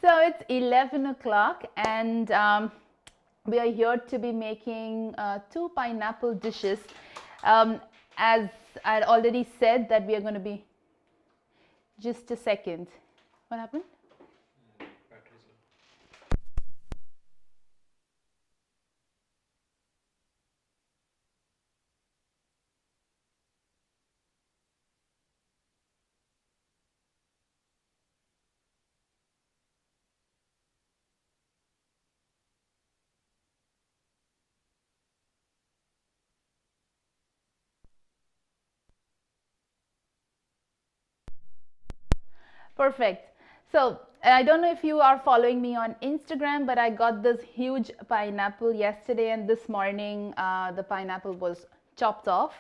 So it's 11 o'clock and we are here to be making two pineapple dishes. As I had already said that we are going to be, just a second. What happened? Perfect. So I don't know if you are following me on Instagram, but I got this huge pineapple yesterday, and this morning the pineapple was chopped off.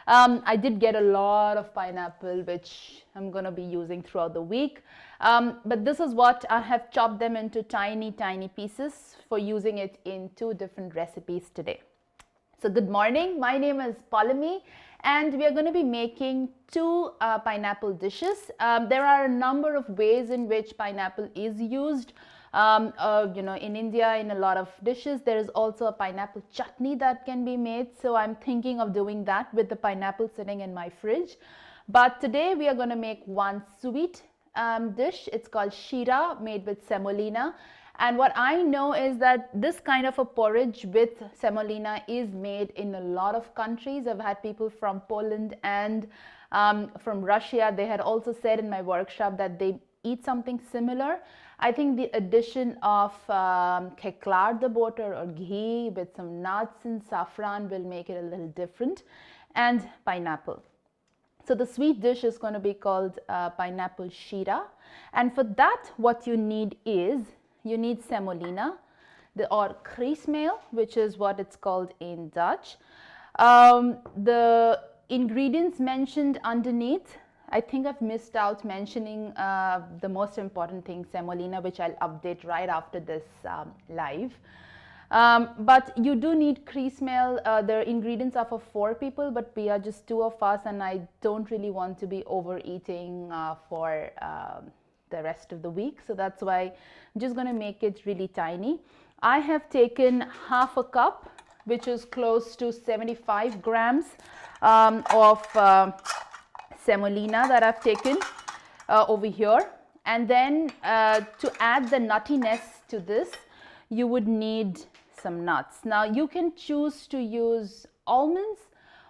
I did get a lot of pineapple, which I'm going to be using throughout the week. But this is what I have chopped them into tiny, tiny pieces for using it in two different recipes today. So good morning, my name is Paulami and we are going to be making two pineapple dishes. There are a number of ways in which pineapple is used. In India, in a lot of dishes, there is also a pineapple chutney that can be made. So I'm thinking of doing that with the pineapple sitting in my fridge. But today we are going to make one sweet dish. It's called Sheera, made with semolina. And what I know is that this kind of a porridge with semolina is made in a lot of countries. I've had people from Poland and from Russia. They had also said in my workshop that they eat something similar. I think the addition of the butter or ghee with some nuts and saffron will make it a little different, and pineapple. So the sweet dish is going to be called pineapple sheera. And for that, what you need is, you need semolina or kreesmeel, which is what it's called in Dutch. The ingredients mentioned underneath, I think I've missed out mentioning the most important thing, semolina, which I'll update right after this live. But you do need kreesmeel. The ingredients are for 4 people, but we are just 2 of us, and I don't really want to be overeating for the rest of the week. So that's why I'm just going to make it really tiny. I have taken half a cup, which is close to 75 grams of semolina that I've taken over here. And then to add the nuttiness to this, you would need some nuts. Now you can choose to use almonds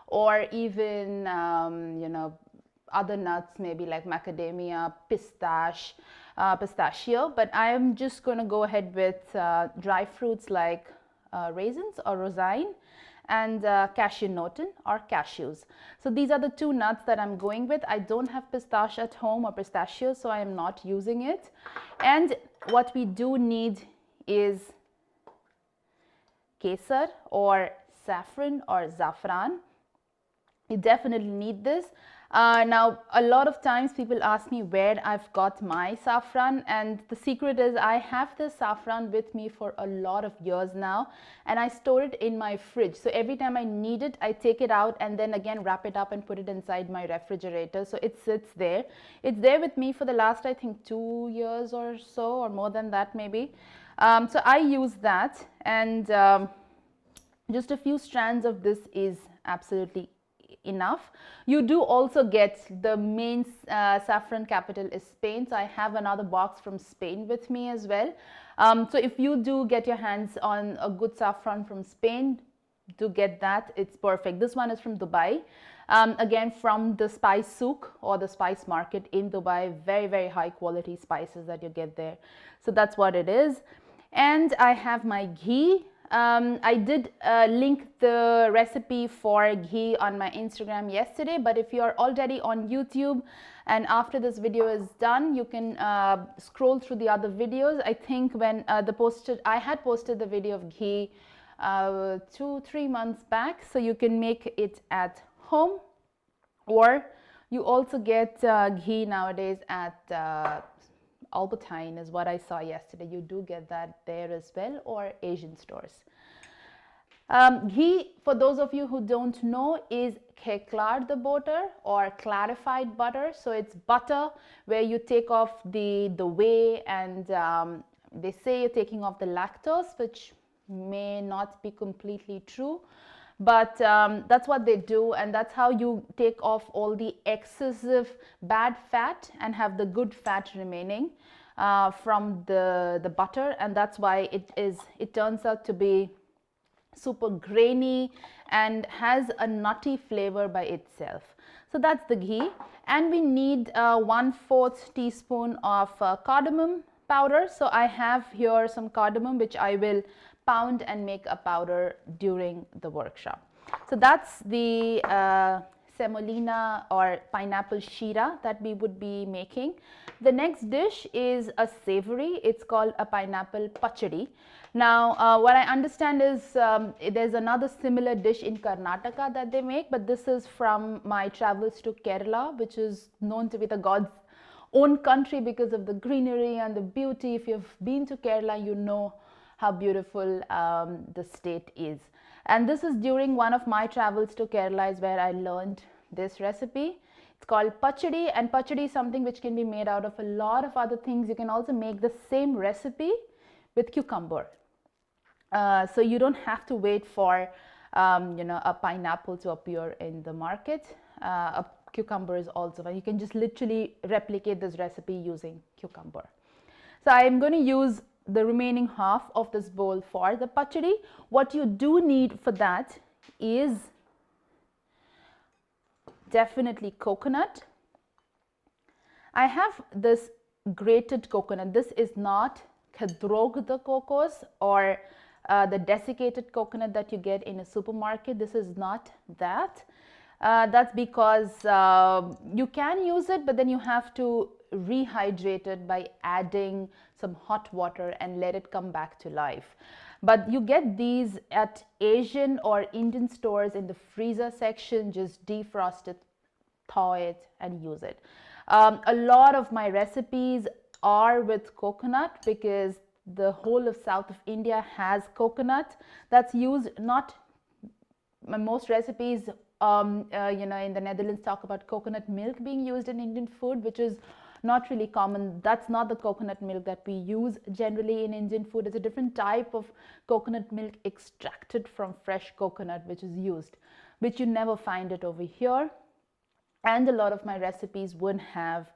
or even other nuts, maybe like macadamia, pistachio, but I am just going to go ahead with dry fruits like raisins or rosine and cashew noten or cashews. So these are the 2 nuts that I'm going with. I don't have pistachio at home or pistachio, so I am not using it. And what we do need is kesar or saffron or zafran. You definitely need this. Now, a lot of times people ask me where I've got my saffron, and the secret is I have this saffron with me for a lot of years now, and I store it in my fridge. So every time I need it, I take it out and then again wrap it up and put it inside my refrigerator. So it sits there. It's there with me for the last, I think, 2 years or so, or more than that maybe. So I use that, and just a few strands of this is absolutely enough. You do also get the main saffron capital is Spain, so I have another box from Spain with me as well. So if you do get your hands on a good saffron from Spain, do get that. It's perfect. This one is from Dubai, again from the spice souk or the spice market in Dubai. Very, very high quality spices that you get there. So that's what it is. And I have my ghee. I did link the recipe for ghee on my Instagram yesterday, but if you are already on YouTube And after this video is done, you can scroll through the other videos. I think when I had posted the video of ghee 2-3 months back, so you can make it at home, or you also get ghee nowadays at Albertine is what I saw yesterday. You do get that there as well, or Asian stores. Ghee, for those of you who don't know, is the butter or clarified butter. So it's butter where you take off the whey, and they say you're taking off the lactose, which may not be completely true. But that's what they do, and that's how you take off all the excessive bad fat and have the good fat remaining from the butter, and that's why it turns out to be super grainy and has a nutty flavor by itself. So that's the ghee, and we need 1/4 teaspoon of cardamom powder. So I have here some cardamom which I will pound and make a powder during the workshop. So that's the semolina or pineapple sheera that we would be making. The next dish is a savory. It's called a pineapple pachadi. Now, what I understand is there's another similar dish in Karnataka that they make, but this is from my travels to Kerala, which is known to be the God's own country because of the greenery and the beauty. If you've been to Kerala, you know how beautiful the state is. And this is during one of my travels to Kerala is where I learned this recipe. It's called Pachadi, and Pachadi is something which can be made out of a lot of other things. You can also make the same recipe with cucumber. So you don't have to wait for a pineapple to appear in the market. A cucumber is also fine. You can just literally replicate this recipe using cucumber. So I am going to use the remaining half of this bowl for the pachadi. What you do need for that is definitely coconut. I have this grated coconut. This is not khadrogda kokos or the desiccated coconut that you get in a supermarket. This is not that. That's because you can use it, but then you have to rehydrate it by adding some hot water and let it come back to life. But you get these at Asian or Indian stores in the freezer section. Just defrost it, thaw it, and use it. A lot of my recipes are with coconut because the whole of south of India has coconut that's used. Not most recipes in the Netherlands talk about coconut milk being used in Indian food, which is not really common. That's not the coconut milk that we use generally in Indian food. It's a different type of coconut milk extracted from fresh coconut which is used, which you never find it over here. And a lot of my recipes wouldn't have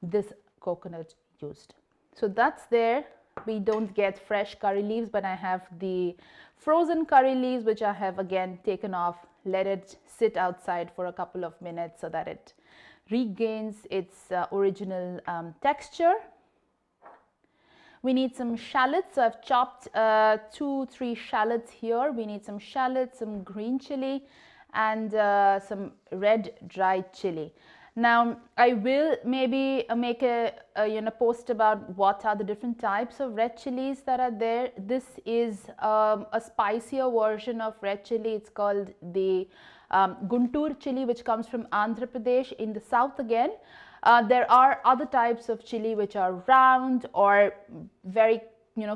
this coconut used. So that's there. We don't get fresh curry leaves, but I have the frozen curry leaves, which I have again taken off, let it sit outside for a couple of minutes so that it regains its original texture. We need some shallots. So I've chopped 2-3 shallots here. We need some shallots, some green chili, and some red dried chili. Now I will maybe make a post about what are the different types of red chilies that are there. This is a spicier version of red chili. It's called the Guntur chili, which comes from Andhra Pradesh in the south again. There are other types of chili which are round or very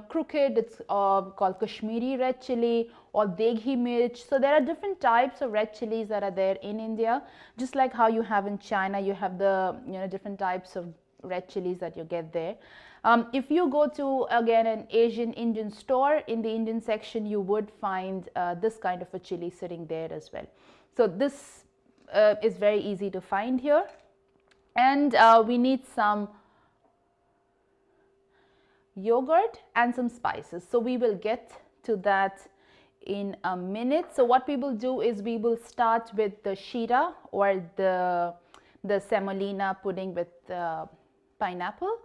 crooked. It's called Kashmiri red chili or Deghi mirch. So there are different types of red chilies that are there in India, just like how you have in China. You have the different types of red chilies that you get there. If you go to again an Asian Indian store, in the Indian section you would find this kind of a chili sitting there as well. So this is very easy to find here, and we need some yogurt and some spices. So we will get to that in a minute. So what we will do is we will start with the sheera or the semolina pudding with pineapple.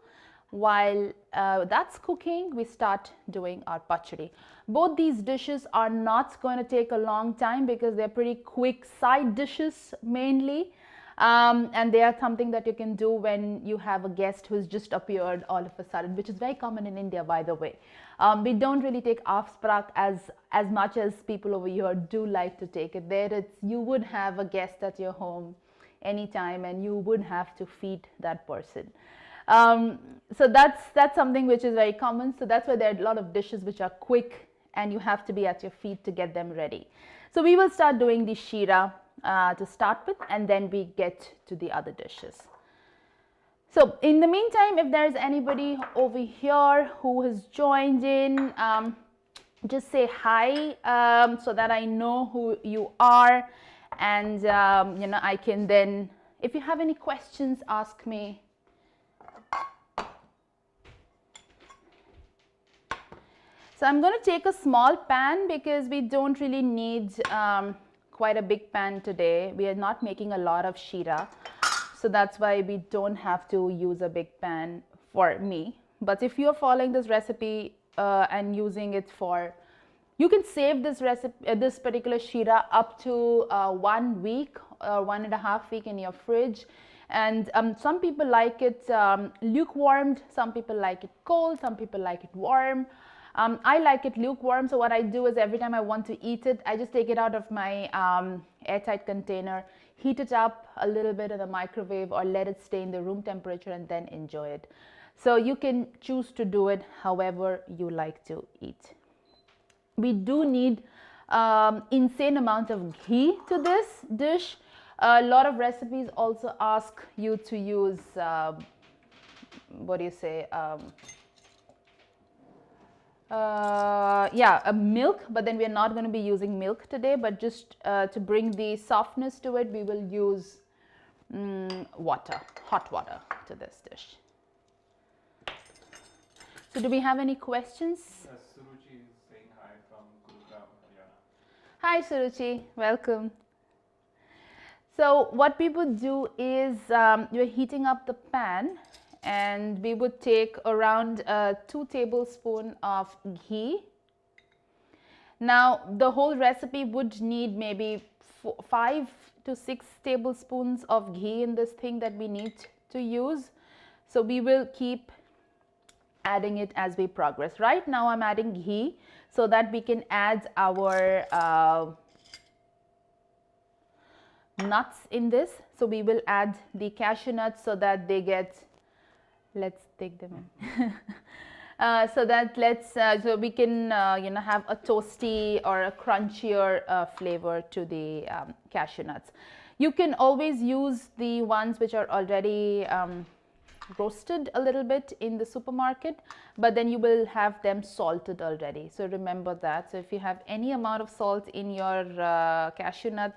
While that's cooking, we start doing our pachadi. Both these dishes are not going to take a long time because they're pretty quick side dishes mainly. And they are something that you can do when you have a guest who's just appeared all of a sudden, which is very common in India, by the way. We don't really take afspraak as much as people over here do like to take it. There, it's you would have a guest at your home anytime, and you would have to feed that person. So that's something which is very common. So that's why there are a lot of dishes which are quick, and you have to be at your feet to get them ready. So we will start doing the sheera to start with, and then we get to the other dishes. So in the meantime, if there is anybody over here who has joined in, just say hi, so that I know who you are, and you know, I can then, if you have any questions, ask me. So I'm going to take a small pan because we don't really need quite a big pan today. We are not making a lot of sheera, so that's why we don't have to use a big pan for me. But if you're following this recipe and using it for, you can save this recipe, this particular sheera up to 1 week or 1.5 weeks in your fridge. And some people like it lukewarm, some people like it cold, some people like it warm. I like it lukewarm, so what I do is every time I want to eat it, I just take it out of my airtight container, heat it up a little bit in the microwave, or let it stay in the room temperature and then enjoy it. So you can choose to do it however you like to eat. We do need insane amount of ghee to this dish. A lot of recipes also ask you to use, what do you say, milk, but then we are not going to be using milk today, but just to bring the softness to it, we will use water, hot water to this dish. So do we have any questions? Suruchi is saying hi from Gurugram, Haryana. Hi Suruchi, welcome. So what we would do is you're heating up the pan, and we would take around 2 tablespoons of ghee. Now the whole recipe would need maybe 5 to 6 tablespoons of ghee in this thing that we need to use. So we will keep adding it as we progress. Right now I'm adding ghee so that we can add our nuts in this. So we will add the cashew nuts so that they get, let's take them in. So that so we can you know, have a toasty or a crunchier flavor to the cashew nuts. You can always use the ones which are already roasted a little bit in the supermarket, but then you will have them salted already. So remember that. So if you have any amount of salt in your cashew nut,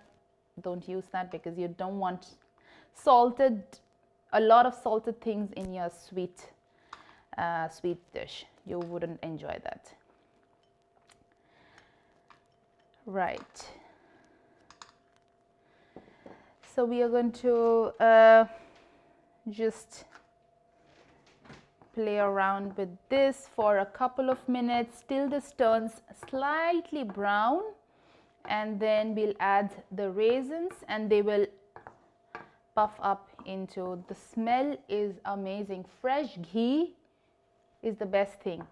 don't use that, because you don't want a lot of salted things in your sweet dish. You wouldn't enjoy that. Right. So we are going to just play around with this for a couple of minutes till this turns slightly brown, and then we'll add the raisins and they will puff up into, the smell is amazing. Fresh ghee is the best thing.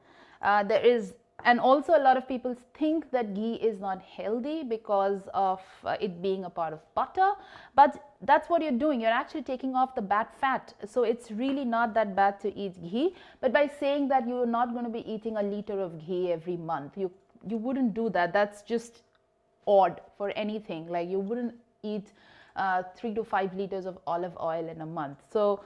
And also a lot of people think that ghee is not healthy because of it being a part of butter, but that's what you're doing. You're actually taking off the bad fat. So it's really not that bad to eat ghee. But by saying that you're not going to be eating a liter of ghee every month, you wouldn't do that. That's just odd for anything. Like you wouldn't eat 3 to 5 liters of olive oil in a month. So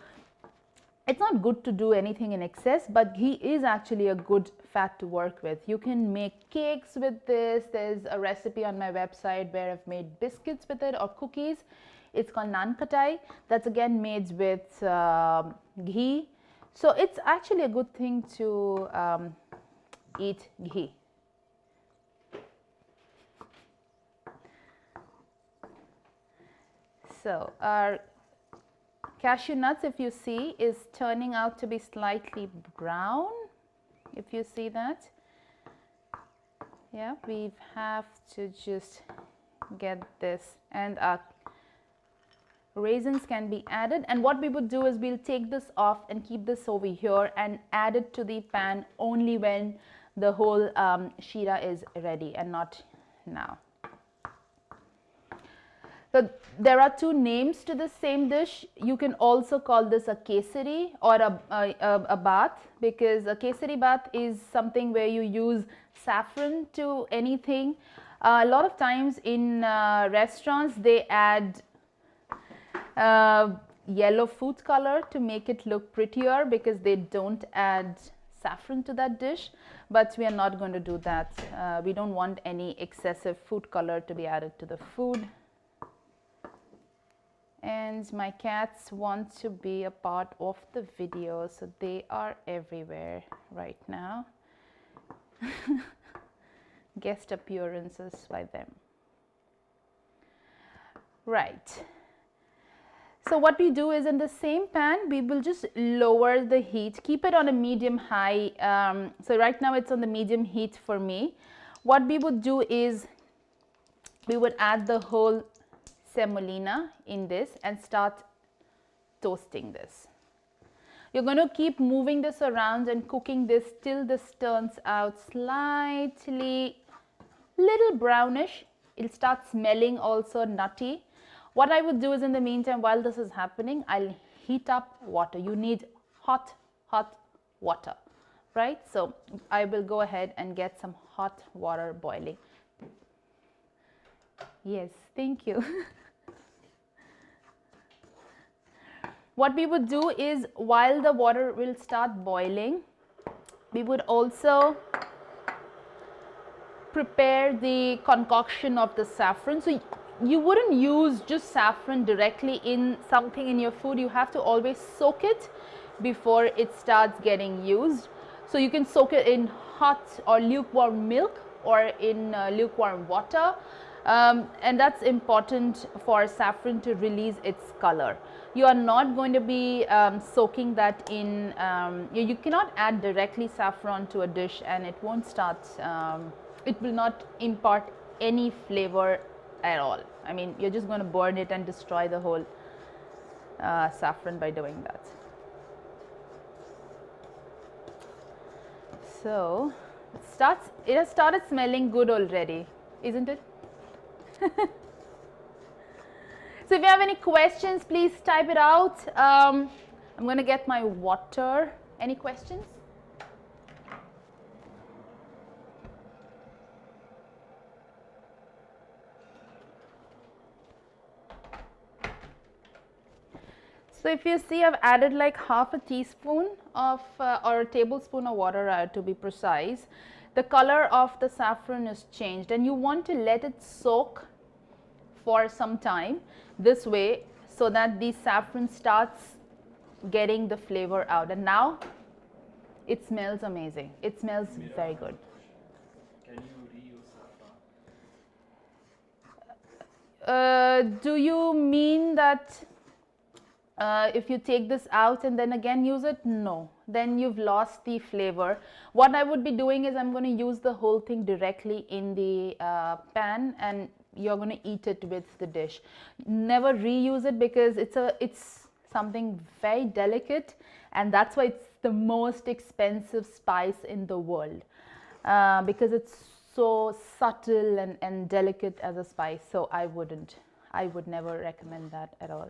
it's not good to do anything in excess, but ghee is actually a good fat to work with. You can make cakes with this. There's a recipe on my website where I've made biscuits with it, or cookies. It's called naan khatai. That's again made with ghee. So it's actually a good thing to eat ghee. So our cashew nuts, if you see, is turning out to be slightly brown. If you see that, yeah, we have to just get this, and our Raisins can be added, and what we would do is we'll take this off and keep this over here and add it to the pan only when the whole sheera is ready and not now. So there are two names to the same dish. You can also call this a kesari or a bath, because a kesari bath is something where you use saffron to anything. A lot of times in restaurants they add yellow food color to make it look prettier, because they don't add saffron to that dish, but we are not going to do that. We don't want any excessive food color to be added to the food. And my cats want to be a part of the video, so they are everywhere right now. Guest appearances by them. Right. So what we do is, in the same pan, we will just lower the heat, keep it on a medium high. So right now it's on the medium heat for me. What we would do is we would add the whole semolina in this and start toasting this. You're going to keep moving this around and cooking this till this turns out slightly little brownish. It'll start smelling also nutty. What I would do is, in the meantime, while this is happening, I'll heat up water. You need hot water, right? So I will go ahead and get some hot water boiling. Yes, thank you. What we would do is, while the water will start boiling, we would also prepare the concoction of the saffron. So you wouldn't use just saffron directly in something in your food. You have to always soak it before it starts getting used. So you can soak it in hot or lukewarm milk or in lukewarm water. And that's important for saffron to release its color. You are not going to be soaking that in, you cannot add directly saffron to a dish and it won't start, it will not impart any flavor at all. I mean, you're just going to burn it and destroy the whole saffron by doing that. So it has started smelling good already, isn't it? So if you have any questions, please type it out. I'm going to get my water. Any questions? So if you see, I've added like half a teaspoon of or a tablespoon of water to be precise. The color of the saffron is changed and you want to let it soak for some time this way, so that the saffron starts getting the flavor out. And now it smells amazing. It smells very good. Can you reuse saffron? Do you mean that if you take this out and then again use it? No, then you've lost the flavor. What I would be doing is, I'm going to use the whole thing directly in the pan and you're going to eat it with the dish. Never reuse it, because it's something very delicate, and that's why it's the most expensive spice in the world, because it's so subtle and delicate as a spice. So I would never recommend that at all.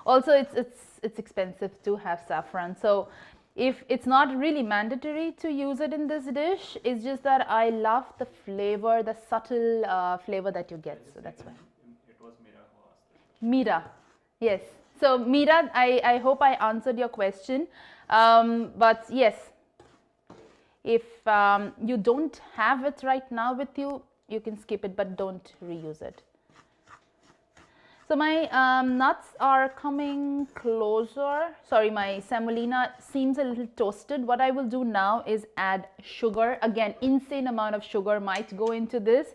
Also, it's expensive to have saffron. So if it's not really mandatory to use it in this dish, it's just that I love the flavor, the subtle flavor that you get. So that's why. It was Meera who asked it. Meera, yes. So Meera, I hope I answered your question. But yes, if you don't have it right now with you, you can skip it, but don't reuse it. So my nuts are coming closer. Sorry, my semolina seems a little toasted. What I will do now is add sugar. Again, insane amount of sugar might go into this,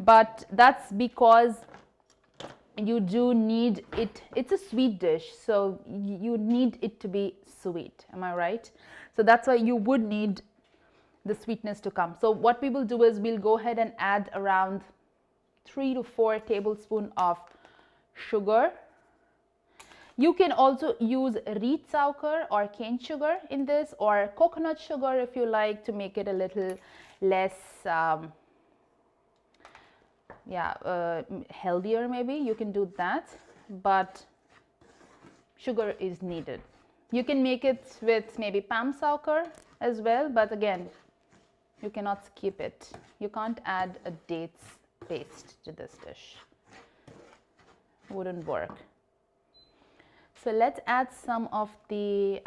but that's because you do need it. It's a sweet dish, so you need it to be sweet. Am I right? So that's why you would need the sweetness to come. So what we will do is, we'll go ahead and add around 3 to 4 tablespoons of sugar. You can also use rietsauer or cane sugar in this, or coconut sugar if you like, to make it a little less healthier. Maybe you can do that, but sugar is needed. You can make it with maybe palm sugar as well, but again, you cannot skip it. You can't add a dates paste to this dish. Wouldn't work. So let's add some of the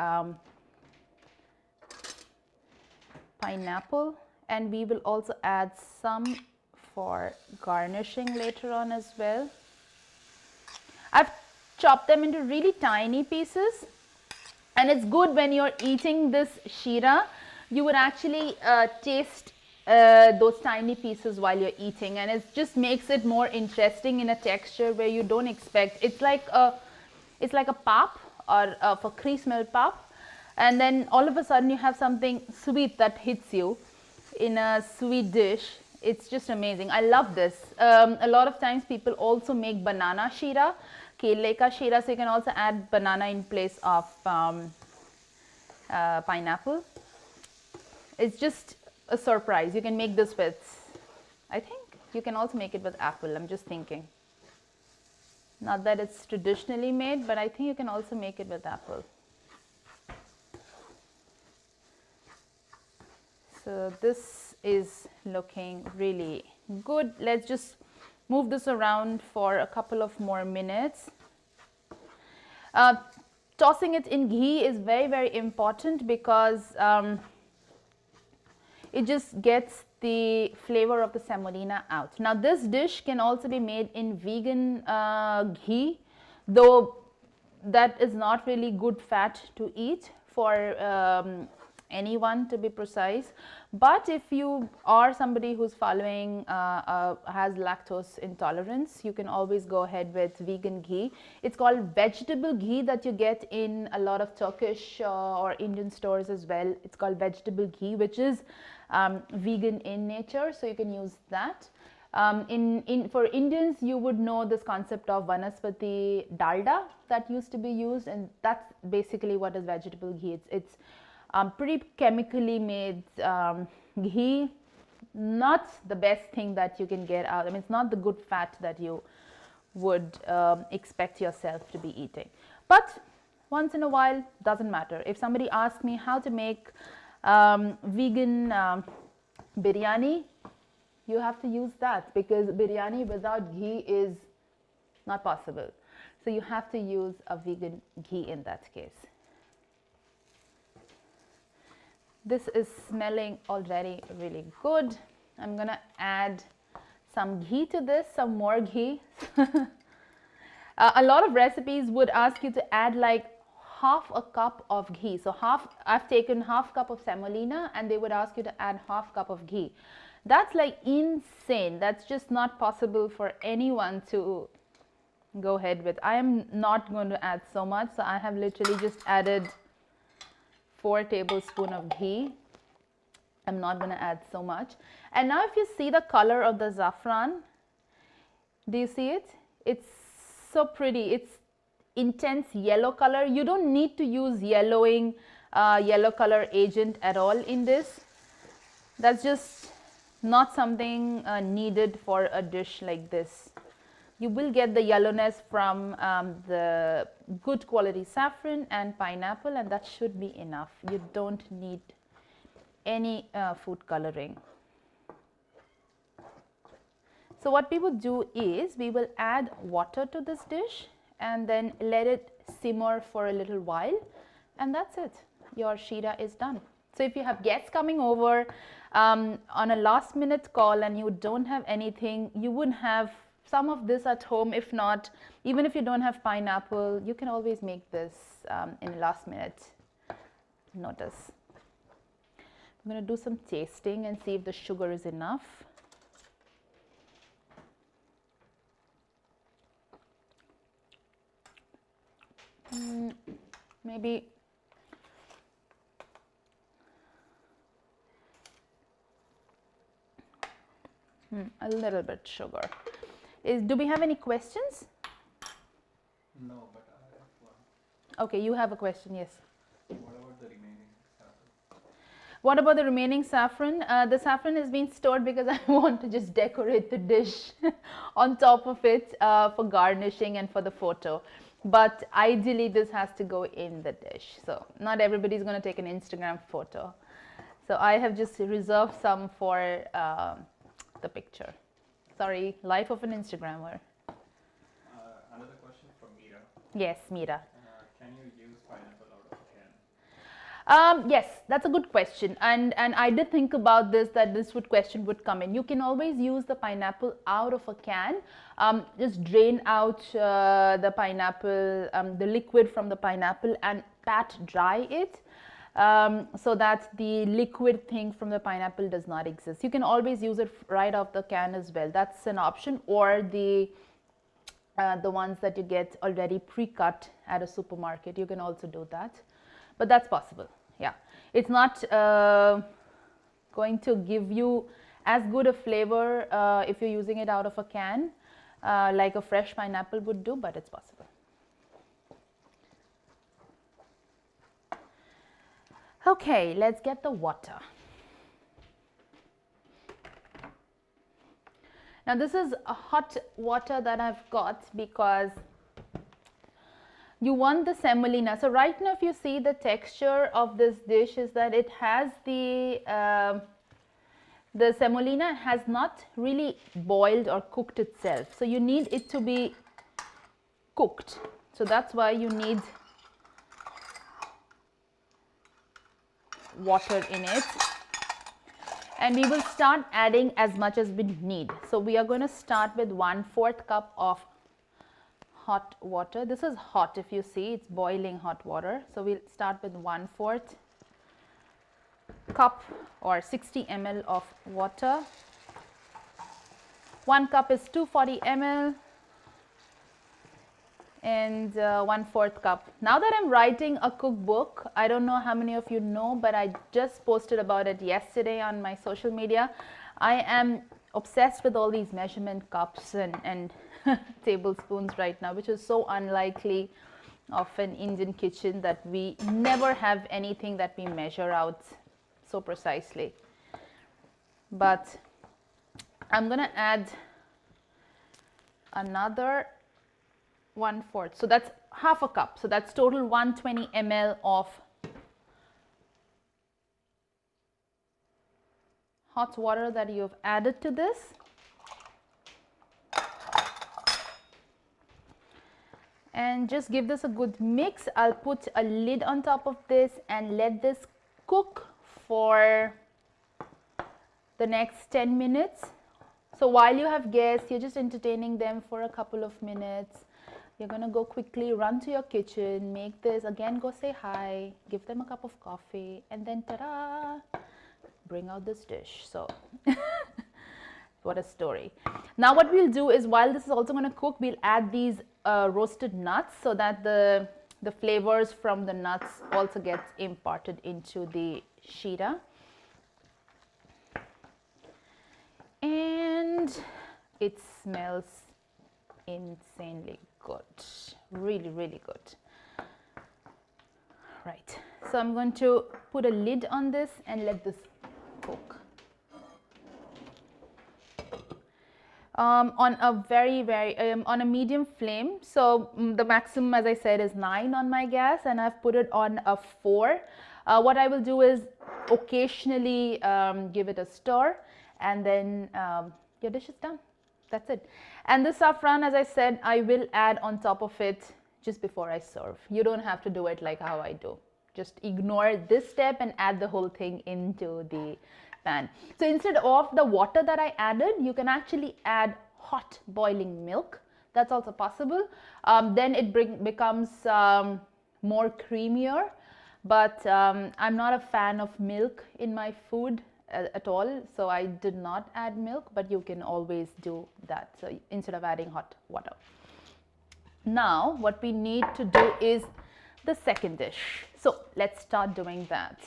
pineapple, and we will also add some for garnishing later on as well. I've chopped them into really tiny pieces, and it's good when you're eating this sheera, you would actually taste those tiny pieces while you're eating, and it just makes it more interesting in a texture where you don't expect. It's like a pap, or for crease-melt pap, and then all of a sudden you have something sweet that hits you in a sweet dish. It's just amazing. I love this. A lot of times people also make banana sheera, kele ka sheera, so you can also add banana in place of pineapple. It's just a surprise. You can make this with, I think you can also make it with apple. I'm just thinking. Not that it's traditionally made, but I think you can also make it with apple. So this is looking really good. Let's just move this around for a couple of more minutes. Tossing it in ghee is very, very important because it just gets the flavor of the semolina out. Now this dish can also be made in vegan ghee, though that is not really good fat to eat for anyone, to be precise. But if you are somebody who's following has lactose intolerance, you can always go ahead with vegan ghee. It's called vegetable ghee that you get in a lot of Turkish or Indian stores as well. It's called vegetable ghee, which is vegan in nature, so you can use that. For Indians, you would know this concept of vanaspati dalda that used to be used, and that's basically what is vegetable ghee. It's pretty chemically made ghee, not the best thing that you can get out. I mean, it's not the good fat that you would expect yourself to be eating. But once in a while, doesn't matter. If somebody asks me how to make vegan biryani, you have to use that, because biryani without ghee is not possible. So you have to use a vegan ghee in that case. This is smelling already really good. I'm gonna add some ghee to this, some more ghee. A lot of recipes would ask you to add like half a cup of ghee. So I've taken half cup of semolina, and they would ask you to add half cup of ghee. That's like insane. That's just not possible for anyone to go ahead with. I am not going to add so much, so I have literally just added 4 tablespoons of ghee. I'm not going to add so much. And now if you see the color of the saffron, do you see it? It's so pretty. It's intense yellow color. You don't need to use yellow color agent at all in this. That's just not something needed for a dish like this. You will get the yellowness from the good quality saffron and pineapple, and that should be enough. You don't need any food coloring. So what we would do is we will add water to this dish and then let it simmer for a little while, and that's it. Your sheera is done. So if you have guests coming over on a last minute call and you don't have anything, you would have some of this at home. If not, even if you don't have pineapple, you can always make this in last minute notice. I'm going to do some tasting and see if the sugar is enough. Maybe a little bit sugar. Do we have any questions? No, but I have one. Okay, you have a question, yes. What about the remaining saffron? What about the remaining saffron? The saffron is being stored because I want to just decorate the dish on top of it for garnishing and for the photo. But ideally, this has to go in the dish. So not everybody's going to take an Instagram photo. So I have just reserved some for the picture. Sorry, life of an Instagrammer. Another question from Mira. Yes, Meera. Can you use pineapple out of a can? Yes, that's a good question, and I did think about this, that this question would come in. You can always use the pineapple out of a can. Just drain out the pineapple, the liquid from the pineapple, and pat dry it. So that the liquid thing from the pineapple does not exist. You can always use it right off the can as well. That's an option, or the ones that you get already pre-cut at a supermarket. You can also do that, but that's possible. Yeah, it's not going to give you as good a flavor if you're using it out of a can like a fresh pineapple would do, but it's possible. Okay, let's get the water. Now this is a hot water that I've got because you want the semolina. So right now if you see the texture of this dish is that it has the semolina has not really boiled or cooked itself. So you need it to be cooked. So that's why you need water in it, and we will start adding as much as we need. So we are going to start with 1/4 cup of hot water. This is hot, if you see, it's boiling hot water. So we'll start with 1/4 cup or 60 ml of water. 1 cup is 240 ml. And 1/4 cup. Now that I'm writing a cookbook, I don't know how many of you know, but I just posted about it yesterday on my social media. I am obsessed with all these measurement cups and tablespoons right now, which is so unlikely of an Indian kitchen that we never have anything that we measure out so precisely. But I'm going to add another 1/4, so that's half a cup, so that's total 120 ml of hot water that you've added to this. And just give this a good mix. I'll put a lid on top of this and let this cook for the next 10 minutes. So while you have guests, you're just entertaining them for a couple of minutes. You're going to go quickly, run to your kitchen, make this, again go say hi, give them a cup of coffee, and then ta-da, bring out this dish. So what a story. Now what we'll do is, while this is also going to cook, we'll add these roasted nuts so that the flavors from the nuts also get imparted into the sheera. And it smells insanely good, really, really good. Right, so I'm going to put a lid on this and let this cook. On a on a medium flame. So the maximum, as I said, is 9 on my gas, and I've put it on a 4. What I will do is occasionally give it a stir, and then your dish is done. That's it. And the saffron, as I said, I will add on top of it just before I serve. You don't have to do it like how I do. Just ignore this step and add the whole thing into the pan. So instead of the water that I added, you can actually add hot boiling milk. That's also possible. Then it becomes more creamier. But I'm not a fan of milk in my food at all, so I did not add milk, but you can always do that, so instead of adding hot water. Now what we need to do is the second dish, so let's start doing that.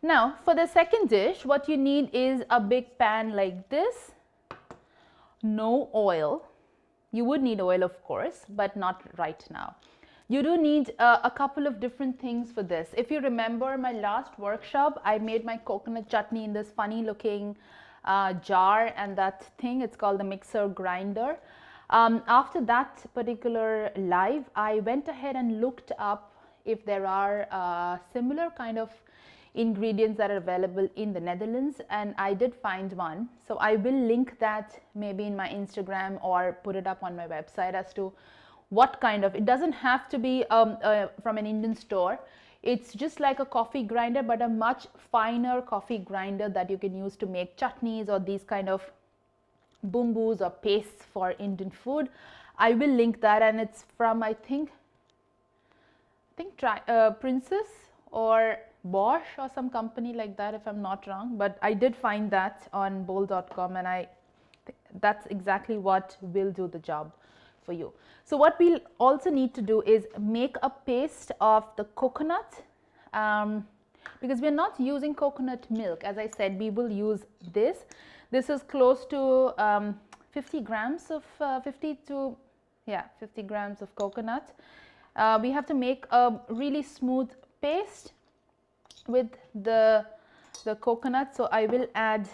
Now for the second dish, what you need is a big pan like this, no oil, You would need oil, of course, but not right now. You do need a couple of different things for this. If you remember my last workshop, I made my coconut chutney in this funny looking jar, and that thing, it's called the mixer grinder. After that particular live, I went ahead and looked up if there are similar kind of ingredients that are available in the Netherlands, and I did find one. So I will link that maybe in my Instagram or put it up on my website as to what kind of, it doesn't have to be from an Indian store. It's just like a coffee grinder, but a much finer coffee grinder that you can use to make chutneys or these kind of bumbus or pastes for Indian food. I will link that, and it's from I think Princess or Bosch or some company like that, if I'm not wrong. But I did find that on bowl.com, and that's exactly what will do the job for you. So what we'll also need to do is make a paste of the coconut, because we're not using coconut milk. As I said, we will use this. This is close to 50 grams of 50 grams of coconut. We have to make a really smooth paste with the coconut. So I will add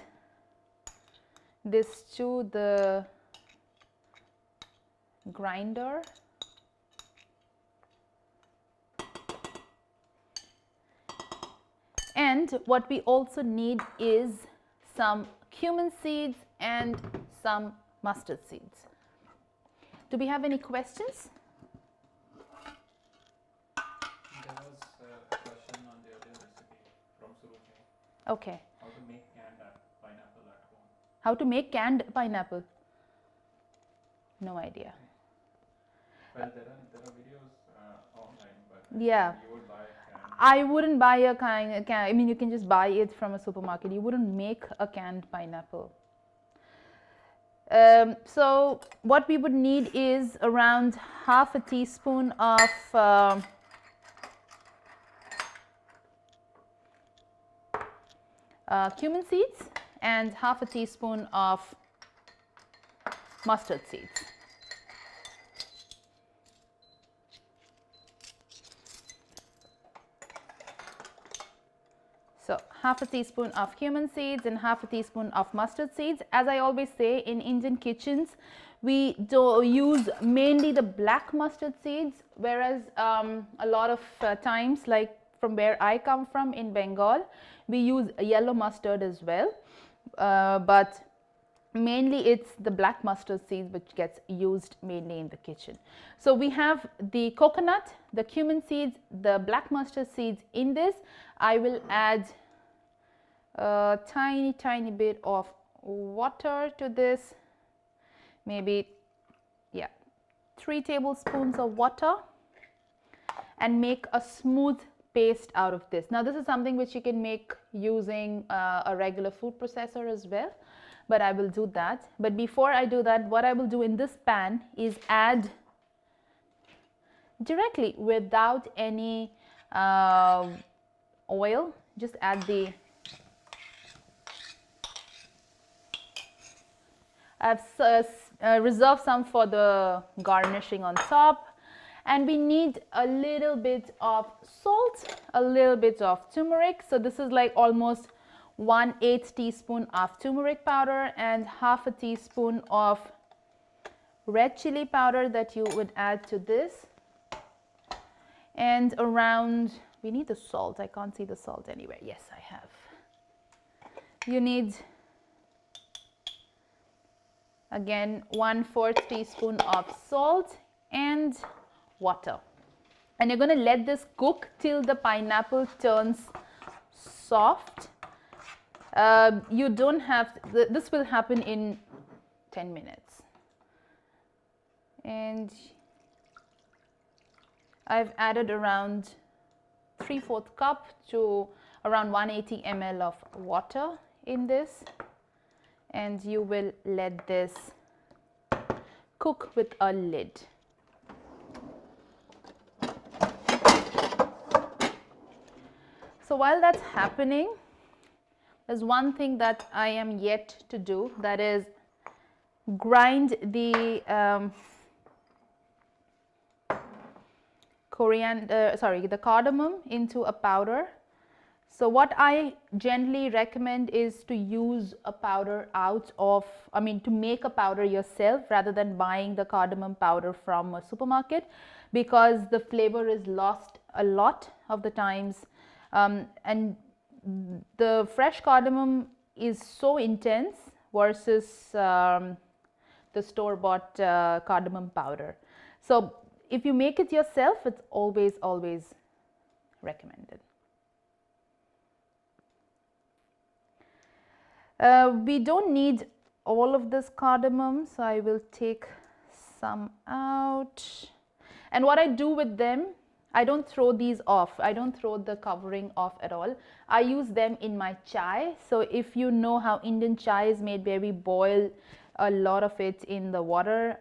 this to the grinder. And what we also need is some cumin seeds and some mustard seeds. Do we have any questions? There was a question on the other recipe from Sooji. Okay. How to make canned pineapple at home. How to make canned pineapple? No idea. Well, there are videos online, but yeah, you would buy canned. I wouldn't buy a I mean, you can just buy it from a supermarket. You wouldn't make a canned pineapple. So what we would need is around half a teaspoon of cumin seeds and half a teaspoon of mustard seeds. So half a teaspoon of cumin seeds and half a teaspoon of mustard seeds. As I always say, in Indian kitchens, we do use mainly the black mustard seeds, whereas a lot of times, like from where I come from in Bengal, we use yellow mustard as well. But mainly it's the black mustard seeds which gets used mainly in the kitchen. So we have the coconut, the cumin seeds, the black mustard seeds in this. I will add a tiny bit of water to this, maybe 3 tablespoons of water, and make a smooth paste out of this. Now this is something which you can make using a regular food processor as well, but I will do that. But before I do that, what I will do in this pan is add directly without any oil, just add the, I've reserved some for the garnishing on top, and we need a little bit of salt, a little bit of turmeric. So this is like almost 1/8 teaspoon of turmeric powder and half a teaspoon of red chili powder that you would add to this. And around, we need the salt. I can't see the salt anywhere. Yes, I have. You need, again, 1/4 teaspoon of salt and water. And you're going to let this cook till the pineapple turns soft. You don't have, this will happen in 10 minutes. And I've added around 3/4 cup to around 180 ml of water in this, and you will let this cook with a lid. So while that's happening, there's one thing that I am yet to do, that is grind the the cardamom into a powder. So what I generally recommend is to use a powder to make a powder yourself rather than buying the cardamom powder from a supermarket, because the flavor is lost a lot of the times, and the fresh cardamom is so intense versus the store-bought cardamom powder. So if you make it yourself, it's always recommended. We don't need all of this cardamom, so I will take some out. And what I do with them, I don't throw these off. I don't throw the covering off at all. I use them in my chai. So if you know how Indian chai is made, where we boil a lot of it in the water.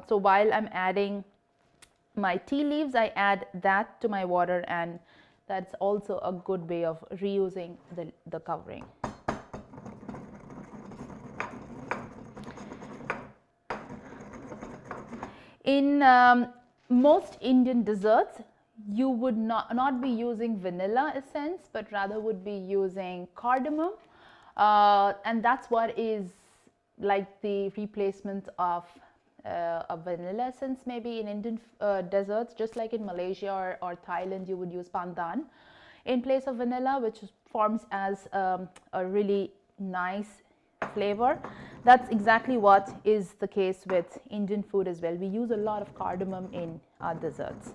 So while I'm adding my tea leaves, I add that to my water, and that's also a good way of reusing the covering. In most Indian desserts, you would not be using vanilla essence, but rather would be using cardamom, and that's what is like the replacement of a vanilla essence maybe in Indian desserts. Just like in Malaysia or Thailand, you would use pandan in place of vanilla, which forms as a really nice flavor. That's exactly what is the case with Indian food as well. We use a lot of cardamom in our desserts.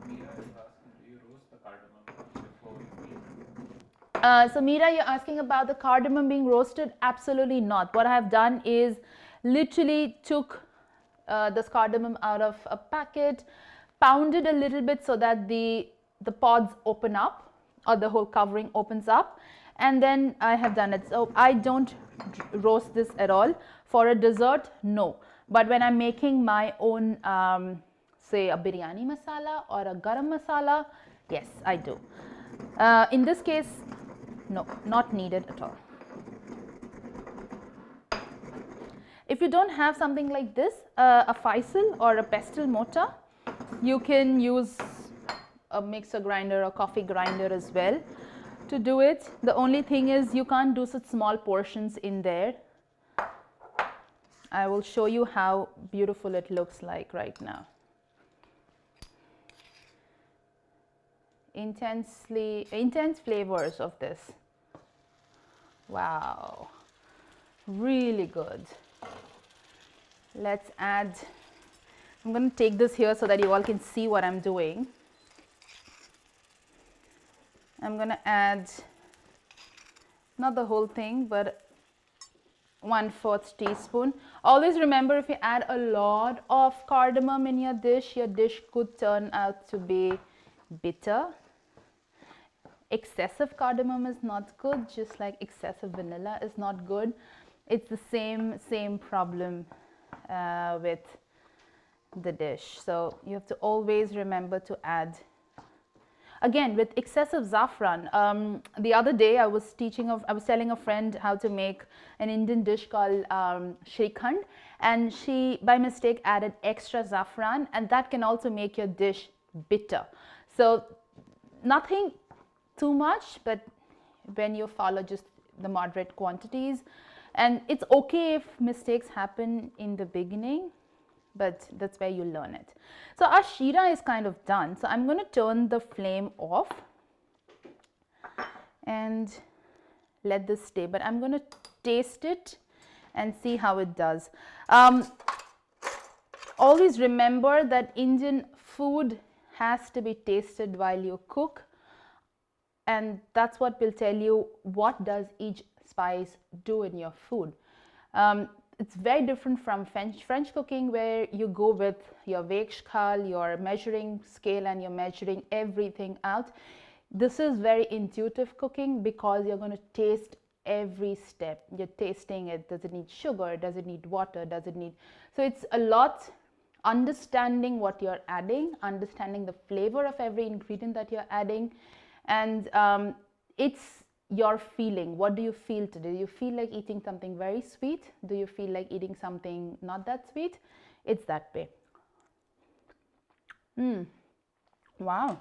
Meera is asking, do you roast the cardamom before you eat? So Meera, you're asking about the cardamom being roasted? Absolutely not. What I have done is literally took this cardamom out of a packet, pounded a little bit so that the pods open up, or the whole covering opens up, and then I have done it. So I don't roast this at all. For a dessert, no. But when I'm making my own, say a biryani masala or a garam masala, yes, I do. In this case, no, not needed at all. If you don't have something like this, a faisal or a pestle mortar, you can use a mixer grinder or coffee grinder as well to do it. The only thing is you can't do such small portions in there. I will show you how beautiful it looks like right now. Intense flavors of this. Wow, really good. Let's add, I'm going to take this here so that you all can see what I'm doing. I'm going to add, not the whole thing, but 1/4 teaspoon. Always remember, if you add a lot of cardamom in your dish could turn out to be bitter. Excessive cardamom is not good, just like excessive vanilla is not good. It's the same problem with the dish. So you have to always remember to add. Again, with excessive saffron, the other day I was telling a friend how to make an Indian dish called Shrikhand, and she by mistake added extra saffron, and that can also make your dish bitter. So nothing too much, but when you follow just the moderate quantities, and it's okay if mistakes happen in the beginning, but that's where you learn it. So our sheera is kind of done. So I'm going to turn the flame off and let this stay, but I'm going to taste it and see how it does. Always remember that Indian food has to be tasted while you cook, and that's what will tell you what does each spice do in your food. It's very different from French cooking, where you go with your weigh-scale, your measuring scale, and you're measuring everything out. This is very intuitive cooking because you're going to taste every step. You're tasting it. Does it need sugar? Does it need water? Does it need... So it's a lot understanding what you're adding, understanding the flavor of every ingredient that you're adding, and it's your feeling. What do you feel today? Do you feel like eating something very sweet? Do you feel like eating something not that sweet? It's that way. Wow,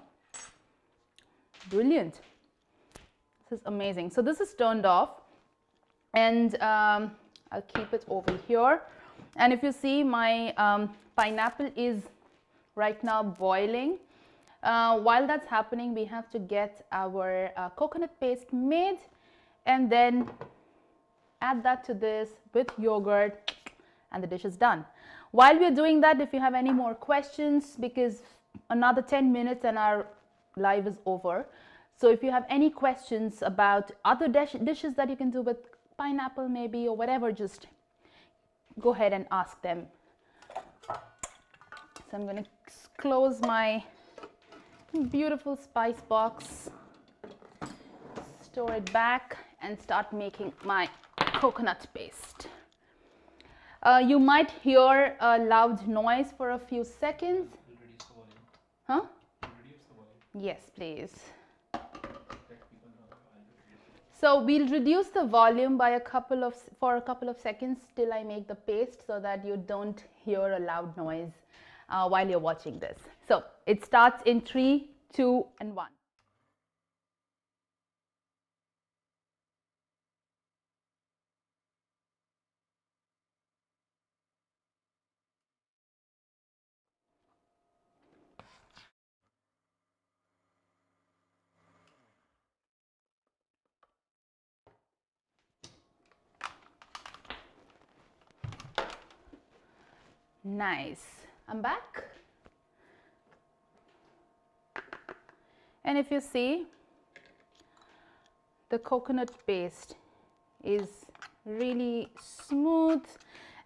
brilliant. This is amazing. So this is turned off, and I'll keep it over here. And if you see, my pineapple is right now boiling. While that's happening, we have to get our coconut paste made and then add that to this with yogurt, and the dish is done. While we're doing that, if you have any more questions, because another 10 minutes and our live is over. So if you have any questions about other dishes that you can do with pineapple maybe or whatever, just go ahead and ask them. So I'm going to close my beautiful spice box, store it back, and start making my coconut paste. You might hear a loud noise for a few seconds. Reduce the volume. Huh? Reduce the volume. Yes, please. Let people know I'll reduce it. So we'll reduce the volume by for a couple of seconds till I make the paste, so that you don't hear a loud noise while you're watching this. So it starts in 3, 2, and 1. Nice. I'm back. And if you see, the coconut paste is really smooth,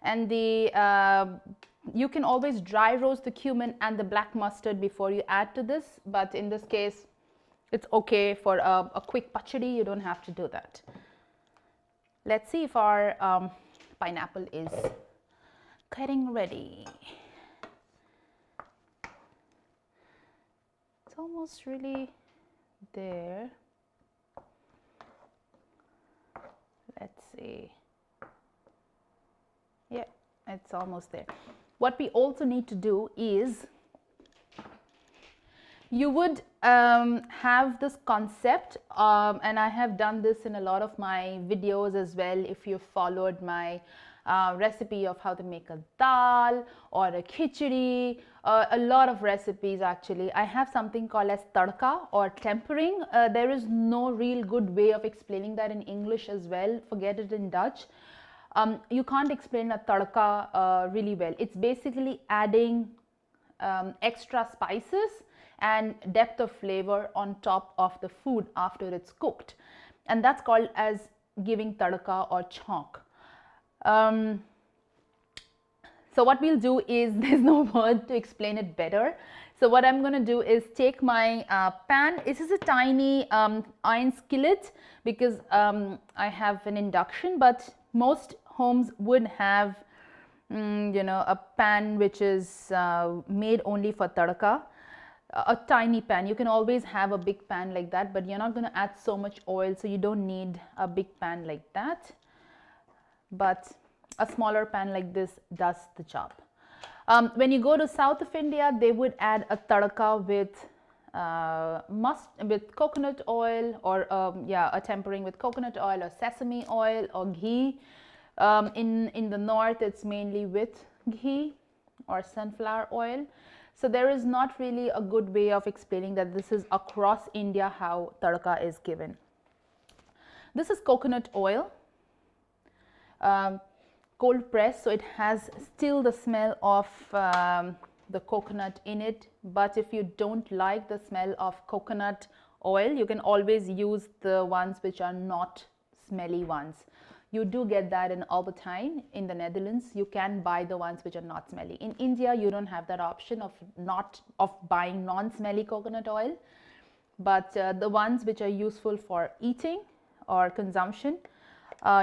and you can always dry roast the cumin and the black mustard before you add to this, but in this case it's okay for a quick pachadi. You don't have to do that. Let's see if our pineapple is getting ready. It's almost really there. Let's see. Yeah, it's almost there. What we also need to do is, you would have this concept, and I have done this in a lot of my videos as well. If you followed my recipe of how to make a dal or a khichdi, a lot of recipes actually, I have something called as tadka or tempering. There is no real good way of explaining that in English as well. Forget it in Dutch. You can't explain a tadka really well. It's basically adding extra spices and depth of flavor on top of the food after it's cooked, and that's called as giving tadka or chonk. So what we'll do is, there's no word to explain it better. So what I'm going to do is take my pan. This is a tiny iron skillet, because I have an induction, but most homes would have a pan which is made only for tadka, a tiny pan. You can always have a big pan like that, but you're not going to add so much oil, so you don't need a big pan like that, but a smaller pan like this does the job. When you go to south of India, they would add a tadka with coconut oil, or a tempering with coconut oil or sesame oil or ghee. In the north, it's mainly with ghee or sunflower oil. So there is not really a good way of explaining that this is across India how tadka is given. This is coconut oil, cold pressed, so it has still the smell of the coconut in it. But if you don't like the smell of coconut oil, you can always use the ones which are not smelly ones. You do get that in Albertine in the Netherlands. You can buy the ones which are not smelly. In India, you don't have that option of buying non-smelly coconut oil. But the ones which are useful for eating or consumption,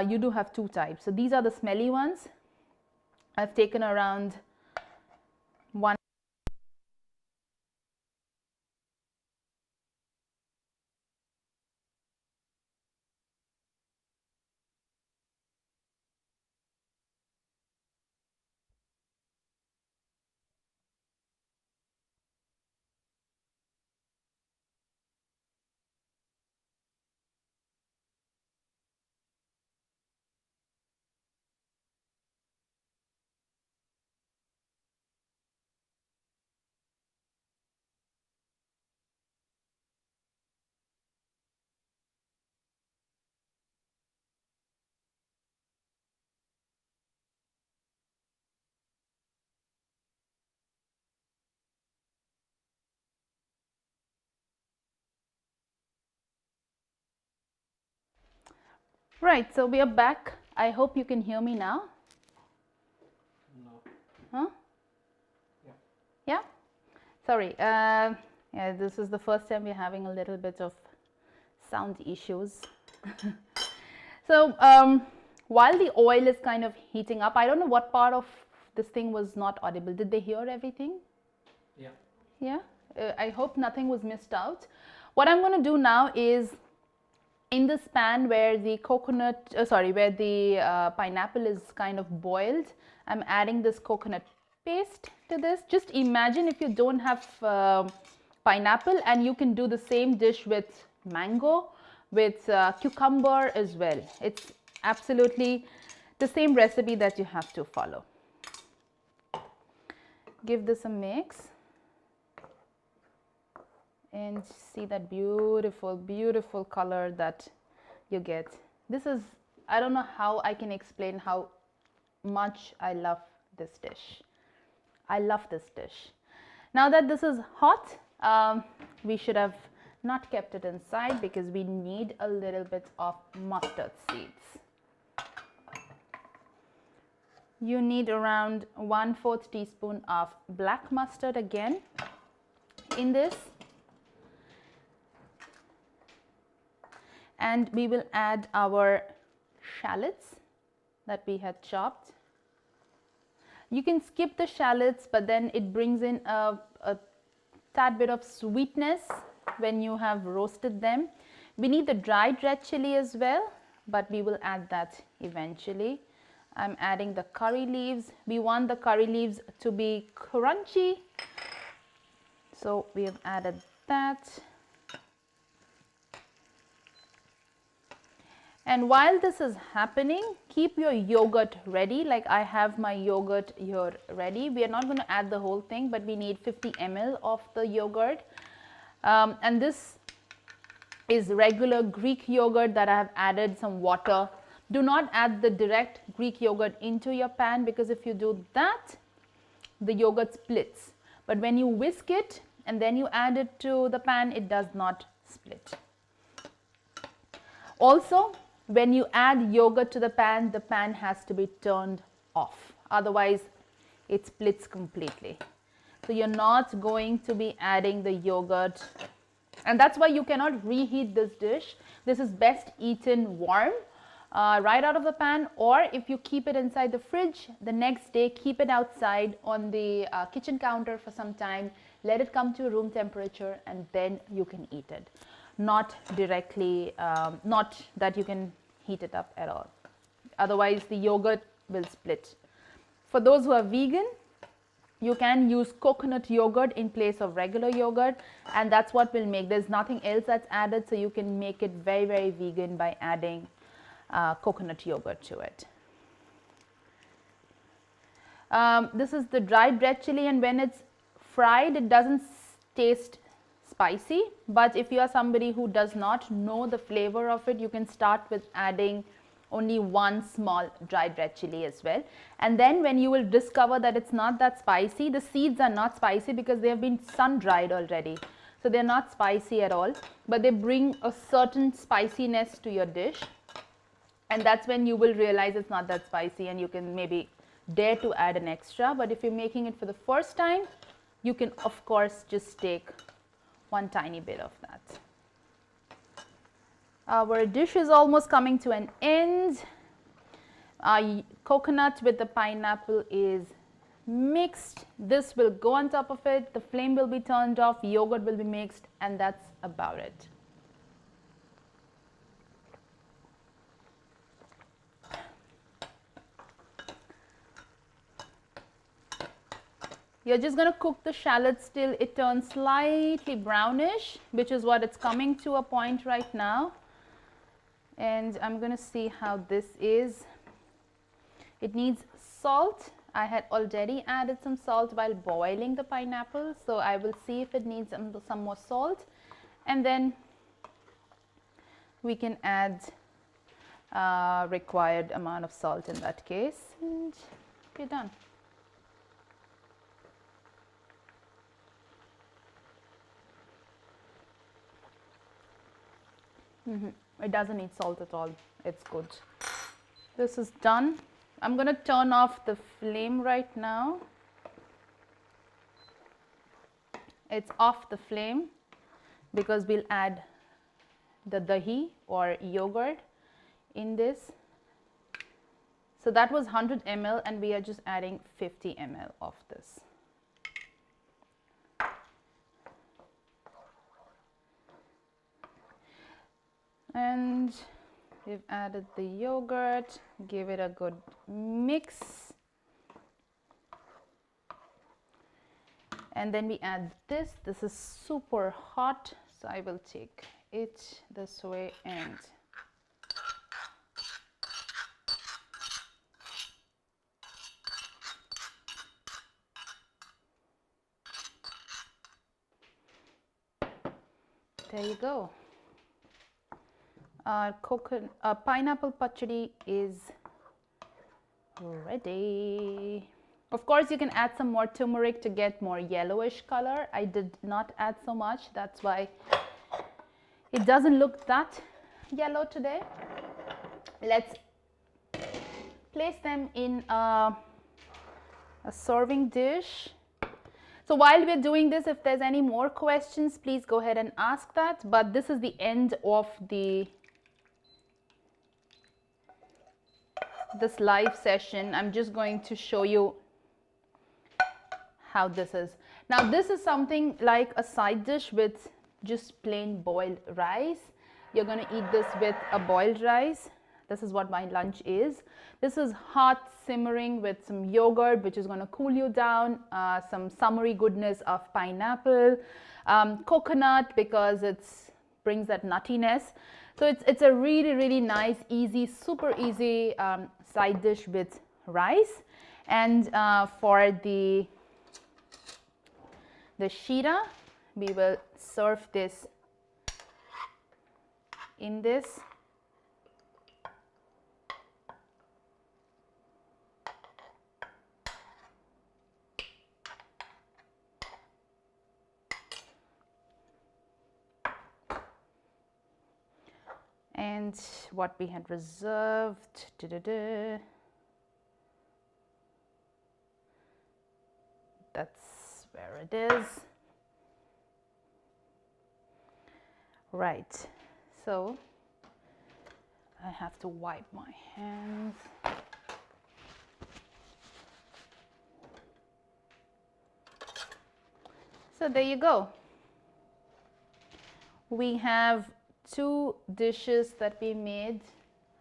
you do have two types. So these are the smelly ones. I've taken around one. Right, so we are back. I hope you can hear me now. No. Huh? Yeah. Yeah? Sorry, yeah, this is the first time we're having a little bit of sound issues. So, while the oil is kind of heating up, I don't know what part of this thing was not audible. Did they hear everything? Yeah. Yeah? I hope nothing was missed out. What I'm going to do now is, in this pan where the where the pineapple is kind of boiled, I'm adding this coconut paste to this. Just imagine if you don't have pineapple, and you can do the same dish with mango, with cucumber as well. It's absolutely the same recipe that you have to follow. Give this a mix. And see that beautiful, beautiful color that you get. This is, I don't know how I can explain how much I love this dish. I love this dish. Now that this is hot, we should have not kept it inside because we need a little bit of mustard seeds. You need around 1/4 teaspoon of black mustard again in this. And we will add our shallots that we had chopped. You can skip the shallots, but then it brings in a tad bit of sweetness when you have roasted them. We need the dried red chili as well, but we will add that eventually. I'm adding the curry leaves. We want the curry leaves to be crunchy, so we have added that. And while this is happening, keep your yogurt ready. Like I have my yogurt here ready. We are not going to add the whole thing, but we need 50 ml of the yogurt. And this is regular Greek yogurt that I have added some water. Do not add the direct Greek yogurt into your pan, because if you do that, the yogurt splits. But when you whisk it and then you add it to the pan, it does not split. Also, when you add yogurt to the pan has to be turned off. Otherwise, it splits completely. So you're not going to be adding the yogurt. And that's why you cannot reheat this dish. This is best eaten warm, right out of the pan. Or if you keep it inside the fridge, the next day, keep it outside on the kitchen counter for some time. Let it come to room temperature, and then you can eat it. Not directly, not that you can heat it up at all. Otherwise, the yogurt will split. For those who are vegan, you can use coconut yogurt in place of regular yogurt, and that's what will make. There's nothing else that's added, so you can make it very, very vegan by adding coconut yogurt to it. This is the dried red chili, and when it's fried, it doesn't taste spicy, but if you are somebody who does not know the flavor of it, you can start with adding only one small dried red chili as well. And then when you will discover that it's not that spicy, the seeds are not spicy because they have been sun dried already. So they're not spicy at all, but they bring a certain spiciness to your dish. And that's when you will realize it's not that spicy, and you can maybe dare to add an extra. But if you're making it for the first time, you can of course just take one tiny bit of that. Our dish is almost coming to an end. Coconut with the pineapple is mixed. This will go on top of it. The flame will be turned off. Yogurt will be mixed, and that's about it. You're just going to cook the shallots till it turns slightly brownish, which is what it's coming to a point right now. And I'm going to see how this is. It needs salt. I had already added some salt while boiling the pineapple, so I will see if it needs some more salt, and then we can add required amount of salt in that case, and we're done. It doesn't need salt at all. It's good. This is done. I'm going to turn off the flame right now. It's off the flame because we'll add the dahi or yogurt in this. So that was 100 ml and we are just adding 50 ml of this. And we've added the yogurt, give it a good mix. And then we add this. This is super hot, so I will take it this way and there you go. Our pineapple pachadi is ready. Of course, you can add some more turmeric to get more yellowish color. I did not add so much. That's why it doesn't look that yellow today. Let's place them in a serving dish. So while we're doing this, if there's any more questions, please go ahead and ask that. But this is the end of this live session. I'm just going to show you how this is. Now this is something like a side dish with just plain boiled rice. You're going to eat this with a boiled rice. This is what my lunch is. This is hot simmering with some yogurt, which is going to cool you down, some summery goodness of pineapple, coconut because it brings that nuttiness. So it's a really, really nice, easy, super easy side dish with rice. And for the Sheera, we will serve this in this. And what we had reserved, that's where it is. Right, so I have to wipe my hands. So there you go. We have 2 dishes that we made.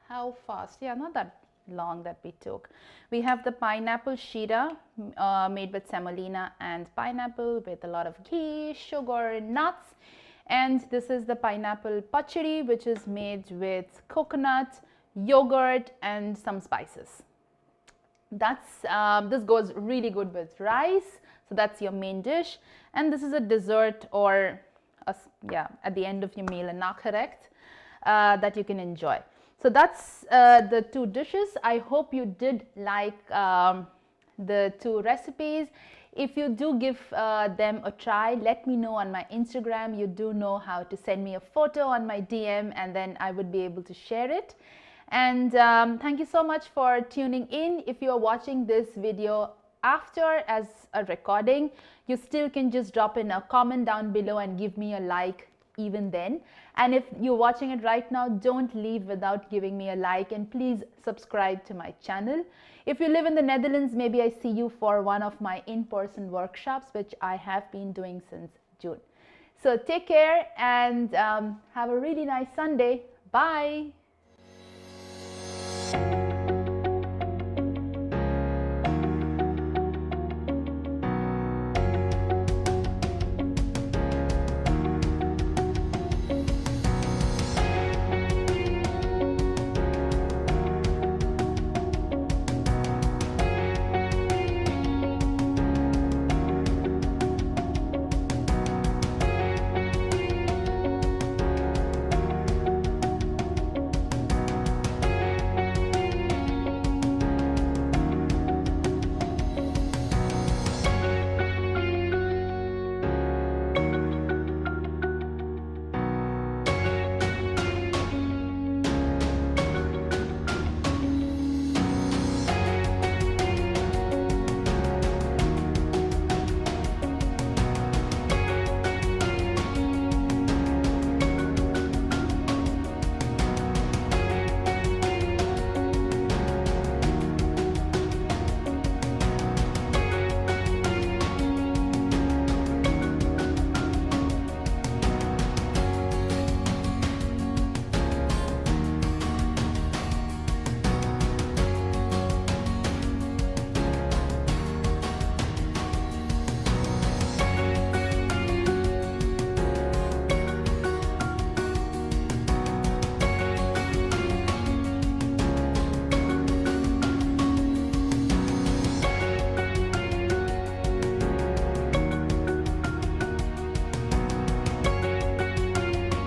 How fast? Yeah, not that long that we took. We have the pineapple sheera made with semolina and pineapple with a lot of ghee, sugar, and nuts. And this is the pineapple pachadi, which is made with coconut, yogurt, and some spices. This goes really good with rice. So that's your main dish. And this is a dessert or at the end of your meal, a nakarekt that you can enjoy. So that's the 2 dishes. I hope you did like the 2 recipes. If you do give them a try, let me know on my Instagram. You do know how to send me a photo on my DM and then I would be able to share it. And thank you so much for tuning in. If you are watching this video after as a recording, you still can just drop in a comment down below and give me a like even then. And if you're watching it right now, don't leave without giving me a like, and please subscribe to my channel. If you live in the Netherlands, maybe I see you for one of my in-person workshops, which I have been doing since June. So take care and have a really nice Sunday. Bye.